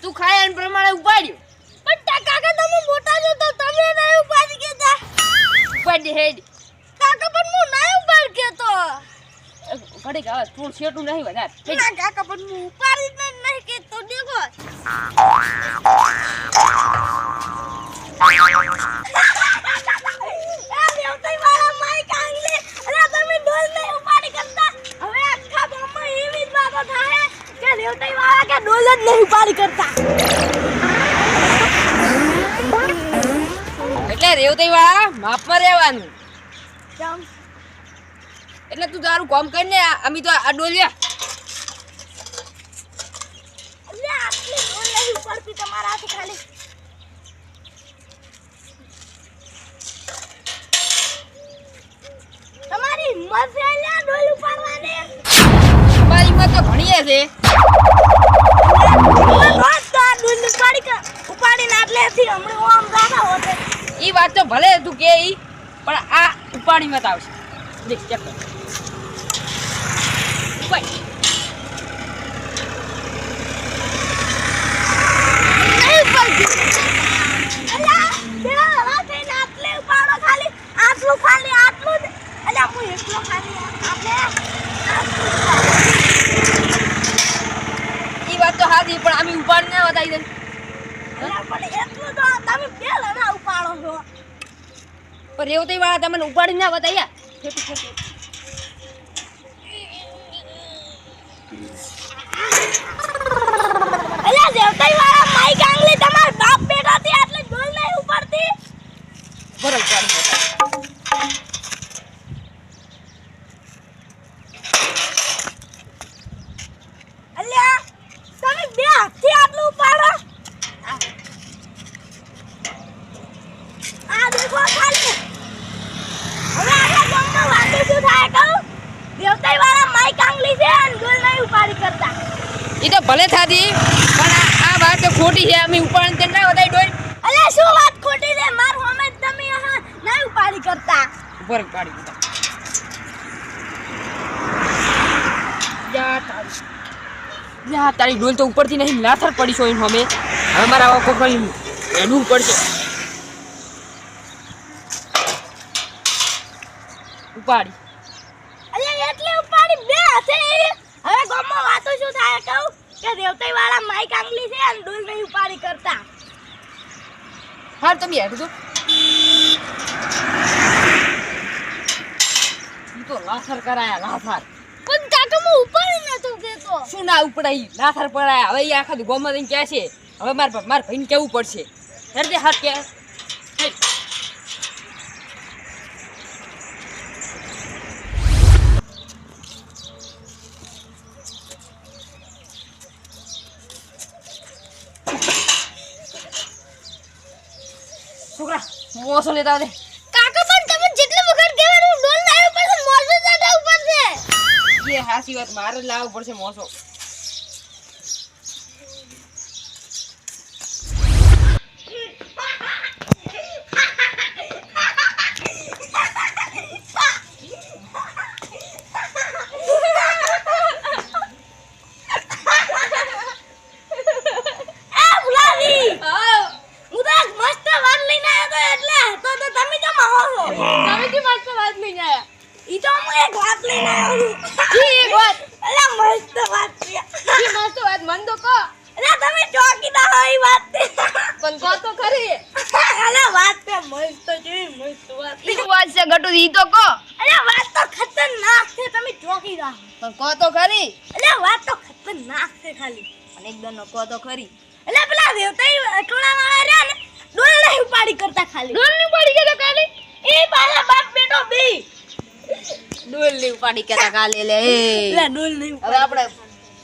તું ખાય એન પ્રમાણે ઉપાડ્યો પણ કાકા તમે મોટા છો તો તમે નહીં ઉપાડી કેતા ઉપાડી હેડ કાકા પણ હું નહીં ઉપાડ કેતો ઘડી ગાવ થોડું છેટું નહીં વધારે ના કાકા પણ હું ઉપાડી જ નહીં કેતો દેખો એટલે રેવતી વાળા માપમાં રહેવાનું એટલે તું તારું કામ કરીને અમે તો આ ડોલ્યા તમારી હિંમત છે લ્યા ડોલ ઉપાડવાની અમારી માં તો ઘણીએ છે ઈ વાત તો ભલે તું કે ઈ પણ આ ઉપાડી મત આવશે દેખ ચેક કર ઉપાડ ઈ વાત તો હાજી પણ અમે ઉપાડી ના બતાવી દે પણ રેવતી વાળા તમને ઉપાડી ના બતાવ્યા ઈ તો ભલે થાતી પણ આ વાત તો ખોટી છે અમે ઉપાડી તે ના બતાવી ડોઈ અલ્યા શું વાત ખોટી છે માર હોમે તમે આ નહીં ઉપાડી કરતા ઉપર પાડી દીધા યા તારી ડોલ તો ઉપરથી નહીં લાથર પડી છો એમ હમે હવે મારા કોકરી એનું પડશે ઉપાડી અલ્યા એટલે ઉપાડી બે હાથે હવે ગામમાં વાતો શું થાય કહું કે દેવતાઈ વાળા માઈ કાંગલી છે અને ડોલ નહીં ઉપાડી કરતા હા તમે હેઠ તો ઈ તો લાથર કરાયા લાથર પણ કાકા હું ઉપાડી નતો કેતો શું ના ઉપડાઈ લાથર પડાયા હવે ઈ આખા ગોમાં જઈને કહે છે હવે માર ભાઈને કેવું પડશે હેરદે હાથ કે છોકરા મોસો લેતા દે કાકા પણ તમે જેટલી વખત કહેવાનું ડોલ ના ઉપર છે મોસો જાડા ઉપર છે એ હાસી વાત મારે જ લાવવું પડશે મોસો ઉપાડી કેતા કાલે લે એ ડોલ નહીં હવે આપણે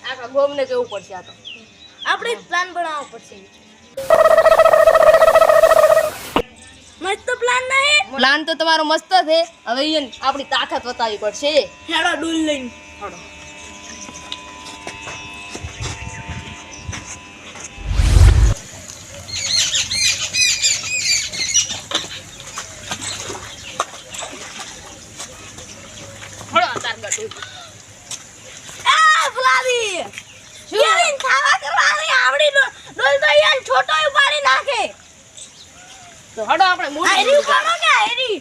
આખા ગોમને કેવું પડશે આ તો આપણે પ્લાન બનાવવો પડશે મસ્ત પ્લાન નહીં પ્લાન તો તમારો મસ્ત છે હવે ઈન આપણી તાકાત બતાવવી પડશે હેડો ડોલ લઈને હેડો ફલાવી શું ખાવા કરવાની આવડી ડોલ તો યાર છોટો ઉપાડી નાખે. તો હડો આપણે મોટી આયરી ઉપાડો કે આયરી?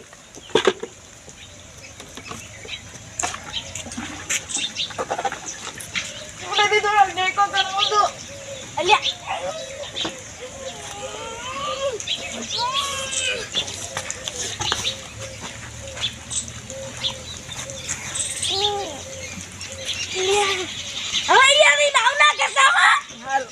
મોટી થોડો નેકો કરવો તો અલ્યા હવે યાર નાવ ના કરતા હો. હાલો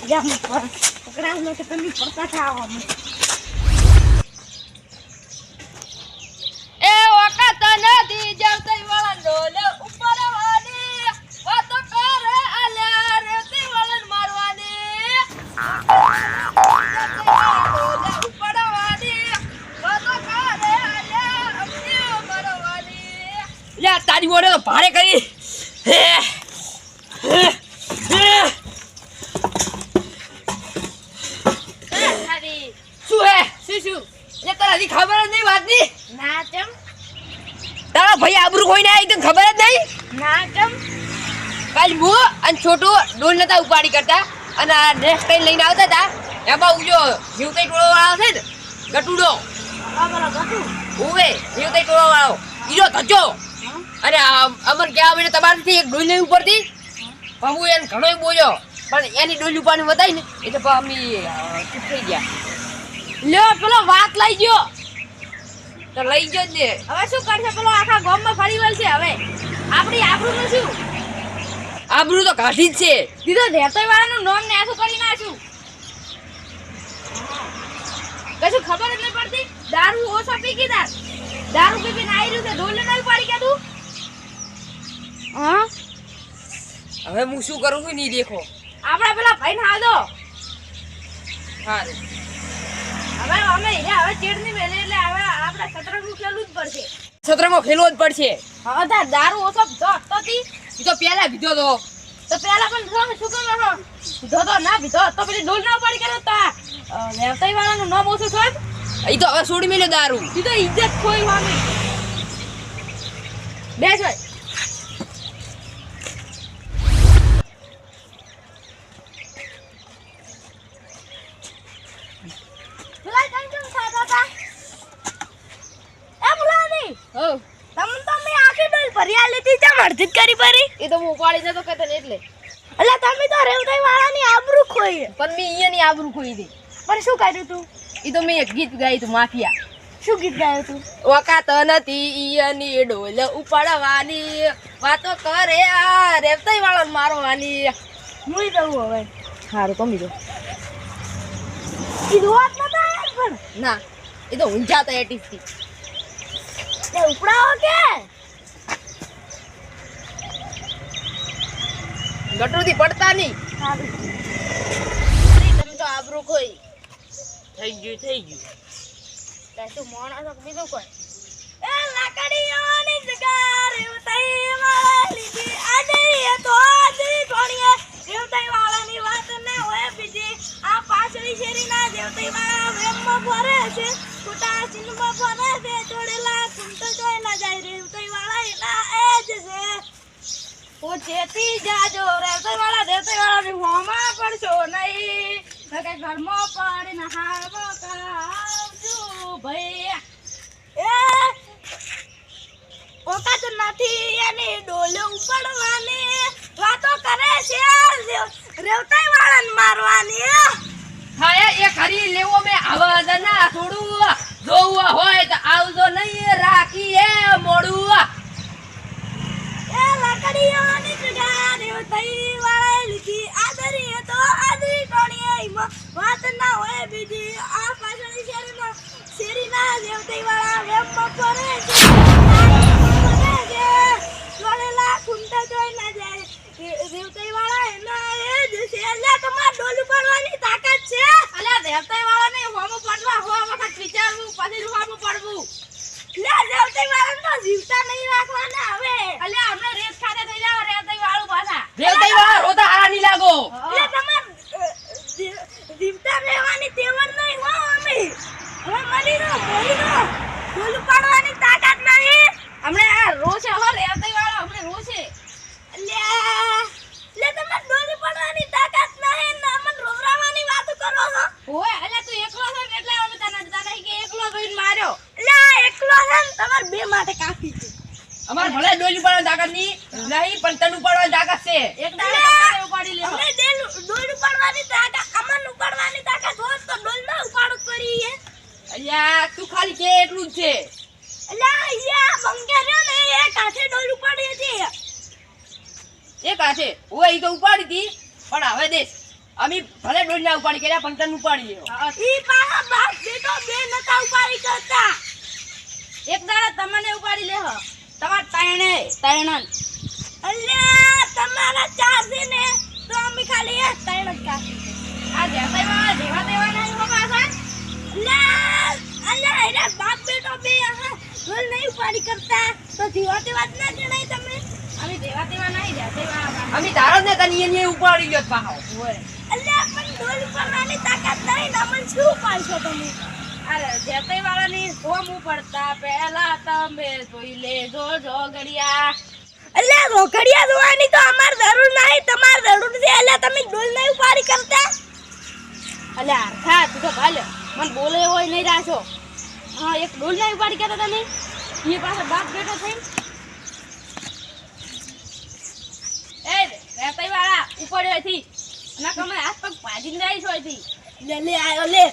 જામ પર પકડાવનો તો તમે પડતા થાવા મને. એ વખત નથી જવતઈ વાળા ડોલે ઉપાડવાની વાતો કરે આલ્યા રેતી વાળા મારવાની ડોલે ઉપાડવાની વાતો કરે આલ્યા અમને મારવાની લે તારી ઓડે તો ભાડે કરી હે શું હે શું એ તારાથી ખબર જ નહીં વાતની ના ચમ તારા ભાઈ આબરૂ કોઈ ના આવી તને ખબર જ નહીં ના ચમ કાલ હું અને છોટું ડોલ નતા ઉપાડી કરતા અને આ નેક્સ્ટ ટાઈમ લઈને આવતા હતા એમાં ઉજો જીવતઈ ટોળો વાળો છે ને ગટુડો અમારો ગટુ ઉવે જીવતઈ ટોળો વાળો ઈરો ધજો અને અમર કે આવે તમારાથી એક ડોલ નહીં ઉપરથી પણ હું એને ઘણો બોલ્યો પણ એની ડોલ ઉપાડની બતાવી ને એટલે પણ અમે ચૂપ થઈ ગયા લ્યો પેલો વાત લઈ ગયો તો લઈ ગયો જ ને હવે શું કરશે પેલો આખા ગામમાં ફરી વળશે. હવે આપણી આબરૂનું શું? આબરૂ તો કાઢી જ છે દીધો ધેરતોય વાળાનું નામ ને આસું કરી નાખ્યું. કશું ખબર જ નહીં પડતી. દારૂ ઓછો પી કીધા, દારૂ પી પીને આવી રહ્યું છે. ઢોલ નહીં પાડી કે તું? હા હવે હું શું કરું છું નહીં દેખો આપણા પેલા ભાઈ ને હાલો. હા હવે અમે હવે ચેડની મેલે એટલે હવે આપણે સતરંગનું ખેલવું જ પડશે. સત્રમાં ખેલવો જ પડશે હવે તાર દારૂ ઓછો પીધો હતો તી એ તો પહેલા પીધો તો તો પેલા પણ શું કરવાનો? પીધો તો ના પીધો તો પેલી ડોલ ના પાડી કર્યો તો વ્યવસાય વાળાનું નામ ઓછું થોડ. એ તો હવે છોડી મેલ્યો દારૂ તી તો ઇજ્જત ખોઈ વામી. બેસ ભાઈ. પેલા કંચન ખાતા હતા એ મુલાની હો તમને તો મેં આખી ડોલ ભર્યા લીધી છે મરજી કરી પરી. એ તો હું ઉપાડી નતો કહેતો ને એટલે એટલે તમે તો રેવતાઈ વાળાની આબરૂ ખોઈ. પણ મેં ઈયાની આબરૂ ખોઈ દે પણ શું કર્યું તું? એ તો મેં એક ગીત ગાયું તું માફિયા શું ગીત ગાયું તું? વકાત નથી ઈયાની ડોલ ઉપાડવાની વાતો કરે આ રેવતાઈ વાળાને મારવાની મુઈ દઉં હવે. સારું કમી દો કીધું વાત નતા યાર પણ ના એ તો ઊંઝા હતા એટીસથી તે ઉપડાવો કે ગટરથી પડતા નહીં સારું. તમે તો આબરૂ ખોઈ થઈ ગયું તે શું મોણસ બીજું કોઈ? એ લાકડીઓની જગા રેવતાઈ વાળા લીધી આદરી તો આદરી થોડીએ રેવતાઈ વાળાની વાત ના હોય બીજી. આ પાછળી શેરીના રેવતાઈ વાળા વેમમાં ફરે છે, ખોટા ચીનમાં ફરે છે, ચોડેલા કુંટો જોઈ ના જાય. રેવતાઈ વાળા એના એ જ છે. ઓ ચેતી જાજો રેવતાઈ વાળાની હોમાં પડશો નહીં. કઈ ઘરમાં પડીને હાવો કાવજો ભાઈ. એ ઓકાત નથી એની ડોલે ઉપાડવાની વાતો કરે છે રેવતાઈ વાળાને મારવાની. હા એ ખરી લેવો મેં આવાજ ના થોડું જોવું હોય તો આવજો નહીં રાખી એ મોડું. એ લાકડીઓની જગા રેવતાઈ વાળા લીધી આદરી તો આદરી ટોણીએ એમાં વાત ના હોય બીજી. આ પાછળની શેરીના રેવતાઈ વાળા વેમમાં ફરે છે, ચોળેલા ખૂંટા જોઈ ના જાય. રેવતાઈ વાળા એના એ જ છે. એટલે તમારે ડોલ ઉપાડવાની તાકાત છે? અલ્યા રેવતાઈ વાળાને હોમો પડવા હો વખત વિચારવું પછી હોમો પડવું. લે રેવતાઈ વાળાને તો જીવતા નહીં રાખવાના હવે. અલ્યા અમને રેત ખાતે થઈ જાવ રેવતાઈ વાળું પાછા રેવતાઈ વાળા રોતા હારા નહીં લાગો. એટલે તમારે જીવતા રહેવાની તેવડ નહીં હો અમે. હવે મરી નો ડોલ ઉપાડવાની તાકાત નહીં. હમણે આ છે એટલું જ છે. અલ્યા અહીંયા બંકે રહ્યો ને એ કાઠે ડોલ ઉપાડી હતી. એક હાથે ઓય ઈ તો ઉપાડી હતી પણ હવે દેશ અમે ભલે ડોલ ના ઉપાડી કર્યા પણ તને ઉપાડી લેવો. ઈ પાહા બાપ બેટો બે નતા ઉપાડી કરતા. એક દાડા તમને ઉપાડી લેહો તમાર તૈણન. અલ્યા તમારા ચાર છે ને તો અમે ખાલી એક તૈણ જ કાઢી. આ દેસાઈ વાળા દેવા દેવાના એવો પાછા. અલ્યા એના બાપ બેટો બે આહા ડોલ નહીં ઉપાડી કરતા તો જીવા દેવા જ ના જણાય તમે. અમે દેવા દેવા નહીં દેસાઈ વાળા અમે તારો ને તને એને ઉપાડી ગયો પાહો. ઓય અલ્યા પણ ડોલ ઉપાડવાની તાકાત નહીં નમન શું ઉપાડશો તમે. અરે દેસાઈ વાળાની સોમ ઉપડતા પહેલા તમે જોઈ લેજો જોગડિયા. અલ્યા રોકડિયા જોવાની તો અમાર જરૂર નહીં તમાર જરૂર છે. અલ્યા તમે ડોલ નહીં ઉપાડી કરતા. અલ્યા અરખા તું તો ભાલ મને બોલે હોય નહીં રાશો. હા એક ડોલ નહીં ઉપાડી કરતા તમે એ પાસે બાપ બેટો થઈને. એ દેસાઈ વાળા ઉપાડ્યો થી ના કમે હાથ પગ ભાજીને જાય છો થી. લે લે આયો લે.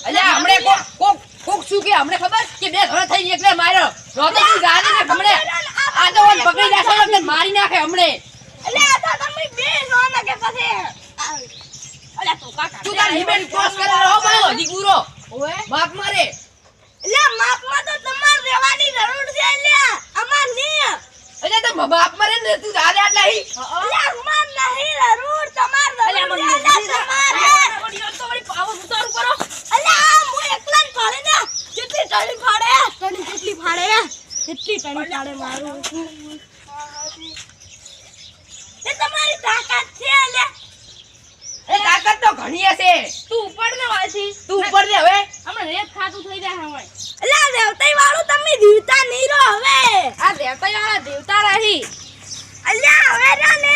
અલ્યા હમણે કોક શું કે હમણે ખબર કે બે ઘર થઈ એટલે માર્યો રોતો તું ગાડી ને હમણે આ તો ઓન પકડી જાશે એટલે મારી નાખે હમણે. અલ્યા આ તો તમે બે નો નાખે પછી. અલ્યા તો કાકા તું તાર લિમિટ ક્રોસ કરે રહો મારો દીકરો ઓય બાપ મારે. અલ્યા માપમાં તો તમાર રહેવાની જરૂર છે. અલ્યા અમાર નહીં. એટલે તો બાપ મારે ને તું દાદા આટલા હી. અલ્યા અમાર નહીં જરૂર તમાર જરૂર છે. અલ્યા તમારે તો વળી પાવર ઉતારું કરો. અલ્યા હું એકલા જ ફાડે ને કેટલી ટણી ફાડે ટણી કેટલી ફાડે કેટલી ટણી ફાડે મારું. એ તમારી તાકાત છે. અલ્યા એ તાકાત તો ઘણી હશે. તું ઉપર ને વાસી તું ઉપર દે હવે. હમણાં રેત ખાતું થઈ જાય હવે. અલ્યા દેવતાઈ વાળું તમે જીવતા નહીં રહો હવે. આ દેવતાઈ વાળા જીવતા રહી. અલ્યા હવે ને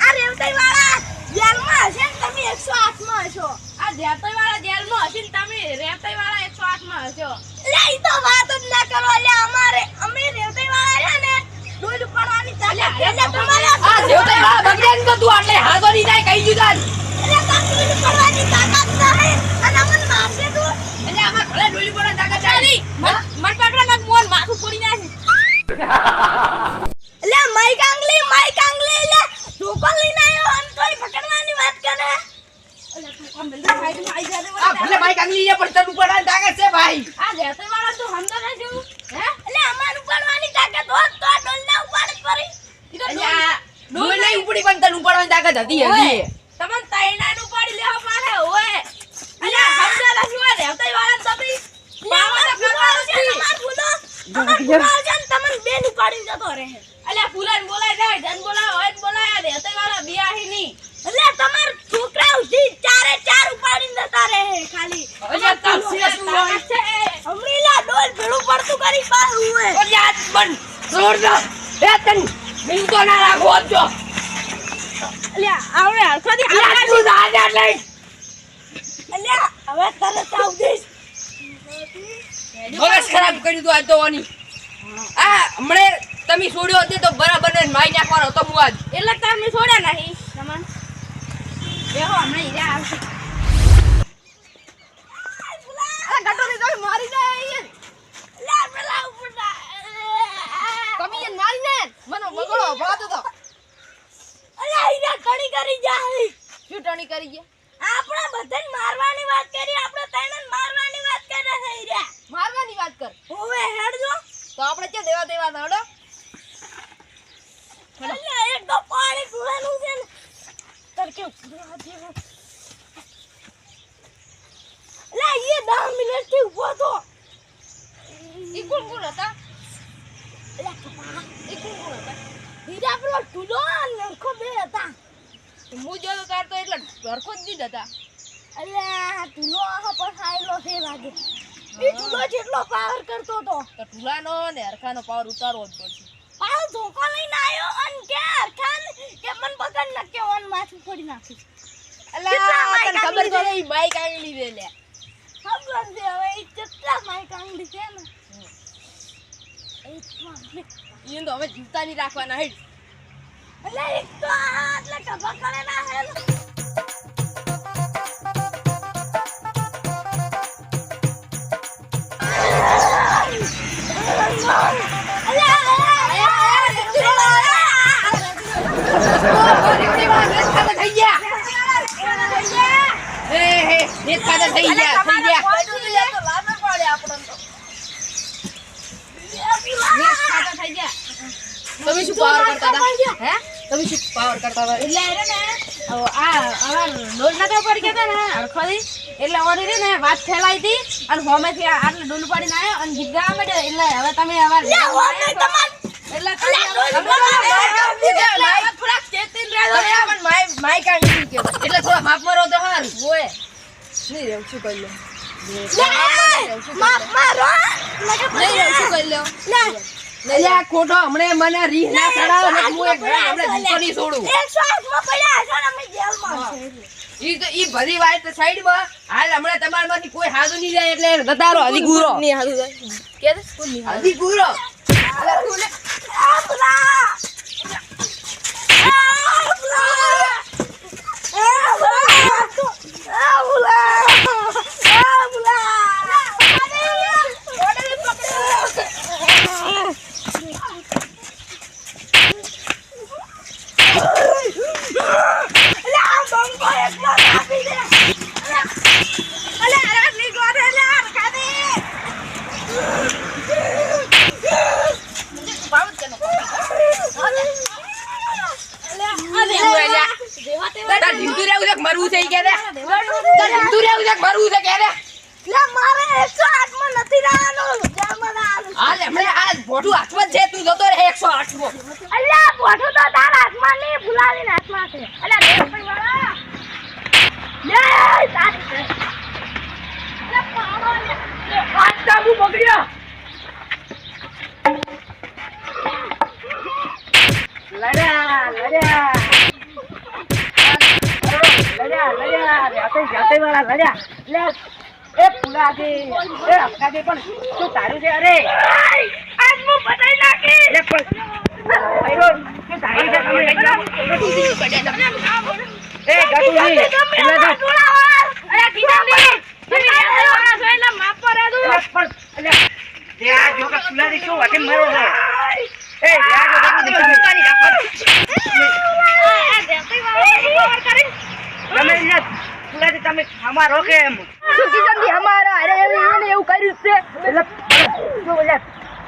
આ દેવતાઈ વાળા જેલમાં હશે ને તમે 108 માં હશો. આ દેવતાઈ વાળા જેલમાં હશે ને તમે રેવતાઈ વાળા 108 માં હશો. અલ્યા ઈ તો વાત જ ના કરો. અલ્યા અમે દેવતાઈ વાળા રહ્યા ને ડોલ ઉપાડવાની ચાલે. અલ્યા તમારે આ દેવતા વાળા બગડ્યા તો તું આટલે હાથો ની જાય કહી દીધા. અલ્યા ડોલ ઉપાડવાની તાકાત નહીં અને અમને મારશે તું. એટલે આમાં ઘરે ડોલી પડે તાકાત ચાલી. મન પાટવા ના મોન માથું ફોડી નાખે. અલ્યા માઈ કાંગલી લે ઢોકો લઈને આવ્યો આમ તોય પકડવાની વાત કરે. અલ્યા તું આમ બંધ ખાઈ દે આઈ જાને. આ ભલે ભાઈ કાંગલી છે પણ તને ઉપાડવાની તાકાત છે ભાઈ. આ દેતે વાળા તું હમદા ના જેવું હે. અલ્યા અમાર ઉપાડવાની તાકાત હોત તો આ ડોલ ના ઉપાડે પરી. અલ્યા ડોલ નહીં ઉપડી પણ તને ઉપાડવાની તાકાત હતી હજી. તમને તૈણા નું ઉપાડી લેવા પાડે ઓય. અલ્યા હમદા ના શું દેતે વાળા તમે પાવા તો કરવાનો છે. અમાર બોલો તમને બેન ઉપાડી જતો રહે. અલ્યા ફૂલાન બોલાય જાય જન બોલાય હોય બોલાય દેતે વાળા બિયાહી ની. અલ્યા તમાર છોકરા ઉધી ચારે ચાર ઉપાડી જતા રહે ખાલી. અલ્યા તાર છે શું હોય છે હમણીલા ડોલ ભેળું પડતું કરી પાર હુએ. અલ્યા બન છોડ દો. એ તને મિલ તો ના રાખો જો. અલ્યા આવડે હરખાથી અલ્યા તું દાદા લઈ. અલ્યા હવે તરત આવ દેશ. બસ ખરાબ કર્યું તું આજ તો ઓની. આ હમણે તમે છોડ્યો હતી તો બરાબર ને માઈ નાખવાનો હતો હું આજ. એટલે તમે છોડ્યા નહીં તમન. બેહો હમણે હીરા આવશે. આ ગટોરી તો મારી જાય અહીંયા. લા પેલા ઉપર તમે એ મારી ને મને બગડો ભાતો તો. અલ્યા હીરા કણી કરી જાય. શું ટણી કરી ગયા? આપણે બધાને મારવાની વાત કરી. આપણે તૈણને મારવાની વાત કરે છે હીરા. મારવાની વાત કર. ઓવે હેડજો. તો આપણે કે દેવા હડો. અલ્યા એક તો પાણી પીવાનું છે ને તરકે ઉભરા દેવો. અલ્યા એ 10 મિનિટ થી ઉભો તો. ઈ કોણ હતા? અલ્યા કપા ઈ કોણ હતા? હીરા પેલો ટુડો અને નરખો બે હતા. હું જોતો તાર તો એટલે ઘરખો જ દીધ હતા. અલ્યા ટુલો આહો પર ખાયલો છે લાગે. ઈ ટુડો જેટલો પાવર કરતો તો. તો ટુલાનો ને હરખાનો પાવર ઉતારવો જ પડશે. પાવ ધોકો લઈને આયો અને કે ખાન કે મન પકડ ન કે ઓન માથું ફોડી નાખી. અલ્યા તને ખબર છે ઈ બાઈક આંગલી દે લે. ખબર છે હવે ઈ કેટલા માઈક આંગલી છે ને. ઈ તો હવે જીવતા નહીં રાખવાના હેડ. અલ્યા એક તો આટલે કભા કરે ના હે. એક ખાતા થઈ ગયા થઈ ગયા થઈ ગયા. તમે શું પાવર કરતા હતા હે? તમે શું પાવર કરતા હતા? એટલે એને ને આ ડોલ નતા પડી ગયા ને હરખોથી એટલે ઓરી રે ને વાત ફેલાઈ હતી અને હોમેથી આટલે ડોલ પાડીને આવ્યો અને ગીત ગાવા માંડ્યો એટલે હવે તમે હવે એટલે થોડા ચેતીને રહેજો પણ માઈક આંગી કે એટલે થોડા માફ મારો તો હારું. ઓય નહીં રેવ શું કરી લો માફ મારો નહીં રેવ શું કરી લો એટલે આ ખોટો હમણે મને રીહ ના ચડાવે ને હું એક હમણે જીતો નહીં છોડું. 108 માં પડ્યા છે ને અમે જેલમાં છે ઈ બધી વાત તો સાઈડમાં હાલ હમણાં તમારામાંથી કોઈ હાજુ નહીં જાય એટલે વધારો હજી ગુરો ની હાલુ જાય કે દે કોણ ની હજી ગુરો આ બુલા તાર જીવતું રહેવું છે કે મરવું છે ઈ કે દે. તાર જીવતું રહેવું છે કે મરવું છે કે દે. મારે 108 માં નથી રહેવાનું જેલમાં રહેવાનું હાલ હમણાં આ ભોટું હાથમાં જ છે તું જતો રહે 108 માં. અલ્યા બોઠું તો તારા હાથમાં નહીં ભુલાવીને હાથમાં છે અલ્યા દેવભાઈ વાળા લે તારી છે લે પાડો લે આ ચાબુ બગડ્યો. લડ્યા લડ્યા જાતે વાળા લડ્યા લે એ ફુલાજી એ અફકાજી પણ શું તારું છે? અરે આજ હું બતાઈ નાખી લે પણ આયરો શું તારું છે? તમે લઈ જાઓ. એ ગટુજી એટલે તો અરે કિશનજી તમે વાળા છો એટલે માફ પર દો પણ એટલે ત્યાં જો કે ફુલાજી શું વાતે મરો છે? એ યાર જો ગટુજી તમે તારી રાખો આ દેવભાઈ વાળા કવર કરી તમે ને ફુલાજી તમે અમારો કે એમ શું કિશનજી અમારા અરે એને એવું કર્યું છે એટલે જો લે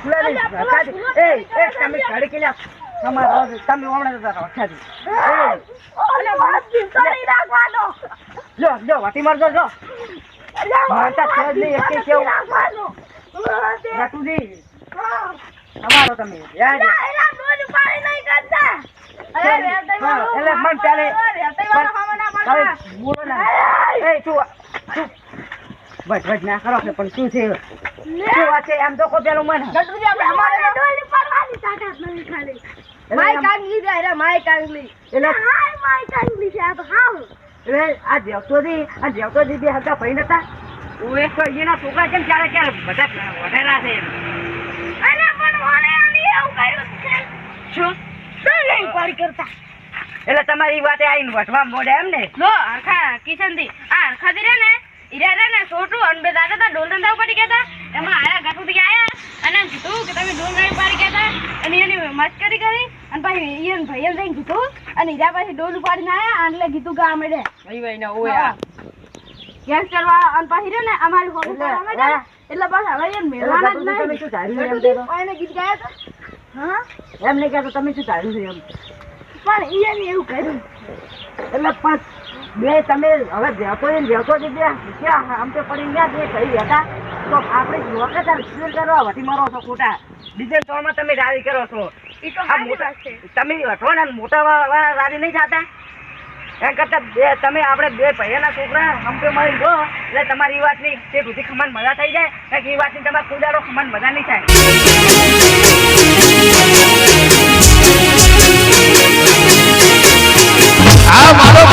ફુલાજી અફકાજી એ તમે ઘડી કે લે અમારો તમે હમણાં જતા રહો અફકાજી ઓલે વાત કિશનજી રાખવાનો જો વાટી મારજો જો મારતા છે જ નહીં એકે કેવું રાખવાનો ગટુજી અમારો તમે યાદ એલા ડોલ પાડી નહીં કરતા અરે રેતઈ વાળો એટલે મન ચાલે રેતઈ વાળો ખાવાના હવે પાડા બોલો ના એ શું બસ ના કરો કે પણ શું છે શું વાત છે એમ તો કો પેલું મન ગટુજી આપણે અમારે ડોલ પાડવાની તાકાત નથી ખાલી માય કાંગલી છે અરે માય કાંગલી એટલે હાય માય કાંગલી છે આ તો હાવ એટલે આ જેવતોજી બે હતા ભાઈ નતા ઓએ તો એના છોકરા કેમ ચાલે બધા વધેલા છે અરે પણ મને આની એવું કર્યું છે શું શું નહીં પાડી કરતા એટલે તમારી વાતે આવીને વટવા મોડે એમ ને લો આખા કિશનજી આ આખાથી રે ને ઈરા રે ને છોટું અને બે દાદા તા ડોલ ધંધા પડી ગયા તા એમાં આયા ગટુથી આયા અને એમ કીધું કે તમે ડોલ નહીં પાડી ગયા તા અને એની મસ્કરી કરી અને પછી ઈયન ભાઈ જઈને કીધું અને ઈરા પછી ડોલ ઉપાડીને આયા એટલે કીધું કે અમે રે ભાઈ ભાઈ ના ઓય ગેંગસ્ટર વાળા અને પછી રે ને અમારી હોટલ પર અમે રે એટલે બસ હવે એ મેળવાના જ તમે નહીં શું ધાર્યું એમ તો એને ગીત ગાયા હતા હા એમ નહીં કહેતો તમે શું ધાર્યું છે એમ પણ ઈયન એવું કર્યું એટલે પણ બે તમે હવે જેતો બે ક્યાં આમ તો પડી ગયા બે કઈ હતા તો આપણે વખત રિપેર કરવા વટી મારો છો ખોટા ડીઝલ તોડમાં તમે રાજી કરો છો ઈ તો આ મારી મોટા વાત છે તમે હટો ને મોટા વાળા રાજી નહીં થતા એમ કરતા બે તમે આપણે બે ભાઈના છોકરા હમપે મળી દો એટલે તમારી વાતની તે સુધી ખમણ મજા થઈ જાય કારણ કે એ વાતની તમારે ખુદારો ખમણ મજા નહીં થાય આ મારો